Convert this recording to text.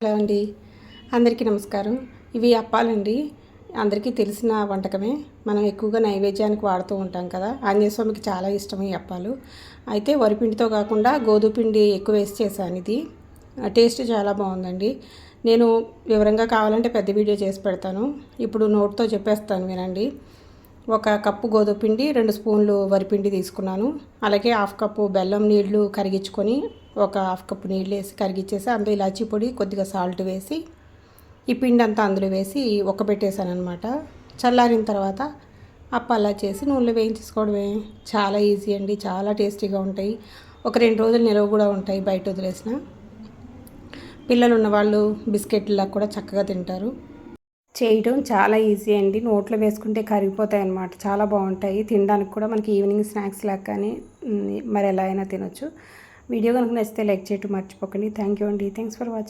Hello అండి, అందరికీ నమస్కారం. ఇవి అప్పాలండి. అందరికీ తెలిసిన వంటకమే. మనం ఎక్కువగా నైవేద్యానికి వాడుతూ ఉంటాం కదా. ఆంజనేయ స్వామికి చాలా ఇష్టం ఈ అప్పాలు. అయితే వరిపిండితో కాకుండా గోధుమ పిండి ఎక్కువ వేసి చేశాను. ఇది టేస్ట్ చాలా బాగుందండి. నేను వివరంగా కావాలంటే పెద్ద వీడియో చేసి పెడతాను. ఇప్పుడు నోట్తో చెప్పేస్తాను వినండి. 1 కప్పు గోధుమ పిండి, 2 స్పూన్లు వరిపిండి తీసుకున్నాను. అలాగే 1/2 కప్పు బెల్లం నీళ్లు కరిగించుకొని 1/2 కప్పు నీళ్ళు వేసి కరిగించేసి అందులో ఇలాచీ పొడి, కొద్దిగా సాల్ట్ వేసి ఈ పిండి అంతా అందులో వేసి ఉక్కబెట్టేసాను అనమాట. చల్లారిన తర్వాత అప్పాలా చేసి నూనెలో వేయించేసుకోవడమే. చాలా ఈజీ అండి, చాలా టేస్టీగా ఉంటాయి. ఒక 2 రోజులు నిల్వ కూడా ఉంటాయి బయట వదిలేసిన. పిల్లలు ఉన్నవాళ్ళు బిస్కెట్లా కూడా చక్కగా తింటారు. చేయడం చాలా ఈజీ అండి. నోట్లో వేసుకుంటే కరిగిపోతాయి అన్నమాట. చాలా బాగుంటాయి. తినడానికి కూడా మనకి ఈవినింగ్ స్నాక్స్ లాగా కానీ మరి ఎలా అయినా తినొచ్చు. వీడియో కనుక నచ్చితే లైక్ చేయడం మర్చిపోకండి. థ్యాంక్ యూ అండి. Thanks for watching.